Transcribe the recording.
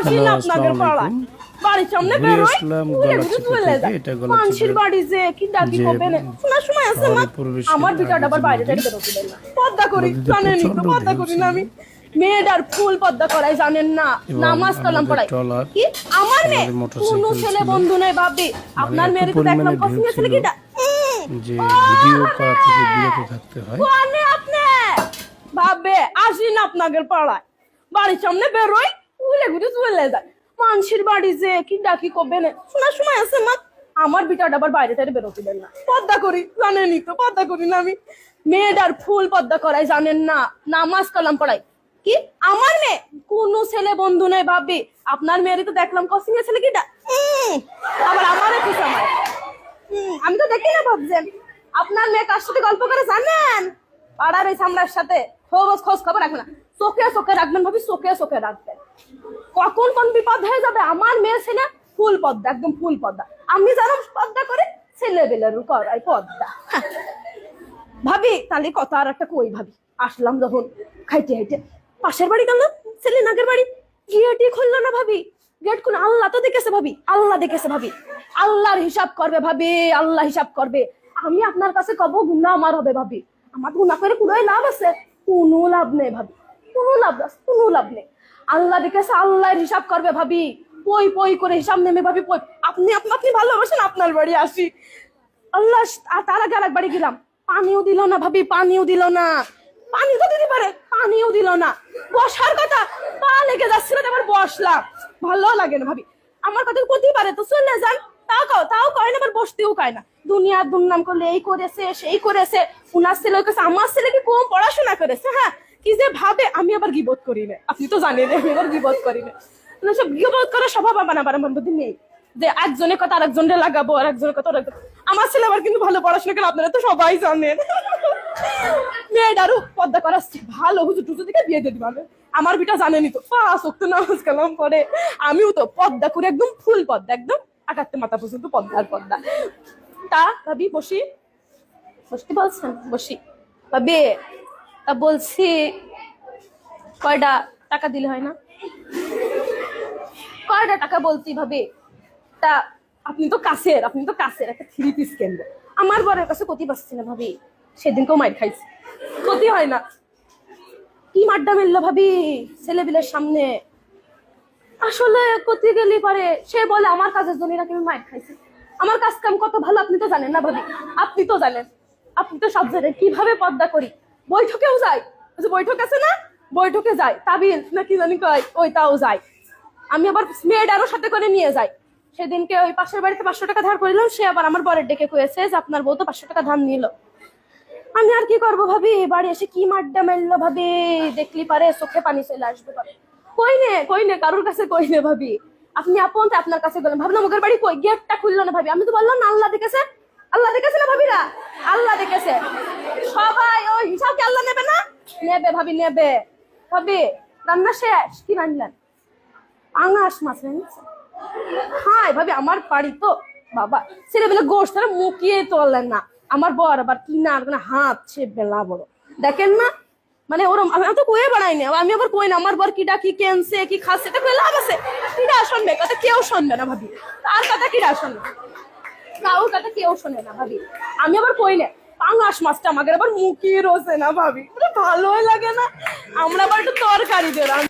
আসি না আপনাদের পাড়ায়, বাড়ির সামনে বেরোই মানুষের বাড়ি যে কি ডাকি কবে না শোনার সময় আছে মা। আমার বিটাটা আবার বাইরে থেকে বেরোতে দেয় না, পর্দা করি জানেনই তো, পর্দা করি না আমি। মেয়েটার ফুল পর্দা করাই জানেন না, নামাজ কালাম পড়াই। কি আমার মেয়ে কোনো ছেলে বন্ধু নেই ভাবি, আপনার মেয়ের তো দেখলাম পছন্দ ছেলে কিটা যে ভিডিও করা থেকে বিরত থাকতে হয়। কোনে আপনি ভাবে আসি না আপনাদের পাড়ায়, বাড়ির সামনে বেরোই উলে ঘুরে চলে যায় মানুষের বাড়ি যে কি ডাকি কবে না শোনার সময় আছে মা। আমার বিটাটা আবার বাইরে থেকে বেরোতে দেন না, পর্দা করি জানেনই তো, পর্দা করি না আমি। মেয়েটার ফুল পর্দা করাই জানেন না, নামাজ কালাম পড়াই। কি আমার মেয়ে কোনো ছেলে বন্ধু নেই ভাবি, আপনার মেয়েরই তো দেখলাম কসিং ছেলে কিটা আবার আমার একটু সময়। আমি তো দেখি না ভাবছেন আপনার মেয়ে কার সাথে গল্প করে জানেন, পাড়ার ওই সামলার সাথে খোঁজ খবর রাখবেন না, চোখে চোখে রাখবেন ভাবি, চোখে চোখে রাখবেন। কখন কোন বিপদ হয়ে যাবে। আমার মেয়ে ছেলে ফুল পর্দা, একদম ফুল পর্দা। আমি যেরকম পর্দা করে ছেলে বেলের করাই পর্দা ভাবি। তাহলে কথা আর একটা কই ভাবি, আসলাম যখন খাইতে খাইতে পাশের বাড়ি গেলাম, ছেলে নাগের বাড়ি, গেটই খুললো না ভাবি। গেট খুলে আল্লাহ তো দেখেছে ভাবি, আল্লাহ দেখেছে ভাবি, আল্লাহর হিসাব করবে ভাবি, আল্লাহ হিসাব করবে। আমি আপনার কাছে কব গুনাহ আমার হবে ভাবি, আমার গুনাহ করে কোনো লাভ আছে? কোনো লাভ নেই ভাবি, কোনো লাভ নেই। আল্লাহ দেখেছে, আল্লাহর হিসাব করবে ভাবি। পই পই করে হিসাব নেমে ভাবি পই। আপনি ভালোবাসেন, আপনার বাড়ি আসি। আল্লাহ তার আগে আরেক বাড়ি গেলাম, পানিও দিল না ভাবি, পানিও দিল না। পানি তো দিতে পারে, পানিও দিল না। বসার কথা পা লেগে যাচ্ছিল, এবার বসলাম, ভালো লাগে না ভাবি। আমার কথা করতেই পারে তো চলে যান, তাও কয় না, আবার বসতেও কয় না। দুনিয়ার দুর্নাম করলে এই করেছে সেই করেছে, উনার ছেলে ওই কাছে, আমার ছেলে কি কম পড়াশোনা করেছে। হ্যাঁ কি যে ভাবে, আমি আবার গিবত করি না, আপনি তো জানেন আমি আবার গিবত করি না। সব গিবত করার স্বভাব আমার মধ্যে নেই, যে একজনের কথা আরেকজনের লাগাবো, আর একজনের কথা আমার ছেলে আবার কিন্তু ভালো পড়াশোনা করে, আপনারা তো সবাই জানেন। মেয়েটারও পর্দা করাচ্ছি, ভালো হুজুর টুজুর দিকে বিয়ে দিয়ে দিবে। আমার বিটা জানেনি তো, 5 ওয়াক্ত নামাজ কালাম পড়ে। আমিও তো পর্দা করে একদম ফুল পর্দা, একদম আকাতে মাথা পর্যন্ত পর্দা। তা ভাবি বসতে বলছেন, বসি ভাবি। তা বলছি কয়টা টাকা দিলে হয় না? কয়টা টাকা বলছি ভাবি। তা আপনি তো কাছের একটা 3 পিস কিনবো, আমার বরের কাছে ক্ষতি পাচ্ছি না ভাবি। সেদিনকেও মাইর খাইছি, ক্ষতি হয় না। কি মাড্ডা মেললো ভাবি ছেলেবিলের সামনে। আসলে ক্ষতি গেলি পারে, সে বলে আমার কাজের জন্য নাকি আমি মাইর খাইছি। আমার কাজ কাম কত ভালো আপনি তো জানেন না ভাবি, আপনি তো জানেন, আপনি তো সব জানেন কিভাবে পর্দা করি। বৈঠকেও যাই, বৈঠক আছে না, বৈঠকে যাই, তাবিল নাকি জানি কয়, ওই তাও যাই। আমি আবার মেয়েটারও সাথে করে নিয়ে যাই। সেদিনকে ওই পাশের বাড়িতে 500 টাকা ধার করিলাম, সে আবার আমার বরের ডেকে কয়েছে যে আপনার বউ তো 500 টাকা ধার নিল। আমি আর কি করবো ভাবি, বাড়ি এসে কি মাড্ডা মেললো ভাবি, দেখলি পারে চোখে পানি চলে আসবে পারে। কই নে কারোর কাছে কই নে ভাবি। আপনি আপন আপনার কাছে গেলেন, ভাবলাম ওদের বাড়ি কই, গেটটা খুললো না ভাবি। আমি তো বললাম না আল্লাহ দেখেছে না ভাবিরা, আল্লাহ দেখেছে। সবাই ওই হিসাব কি আল্লাহ নেবে না? নেবে ভাবি, নেবে ভাবি। রান্না শেষ, কি রান্নলেন? পাঙাশ মাছ রান্নাছেন? হ্যাঁ ভাবি, আমার বাড়ি তো বাবা ছেলেবেলে গোষ্ঠ মুখিয়ে তোলেন না। আমার বর আবার কিনার হাত সে বেলা বড়, দেখেন না, মানে ওরম। আমি তো কয়ে বাড়াই না, আমি আবার কই না আমার বর কিটা কি কেনছে কি খাচ্ছে, এটা লাভ আছে? কিটা শুনবে কথা, কেউ শুনবে না ভাবি। তার কথা কিটা শুনবে, কাউর কথা কেউ শোনে না ভাবি। আমি আবার কই না পাঙাশ মাছটা আমাকে আবার মুখিয়ে রোছে না ভাবি, ভালোই লাগে না। আমরা আবার একটু তরকারি দিলাম।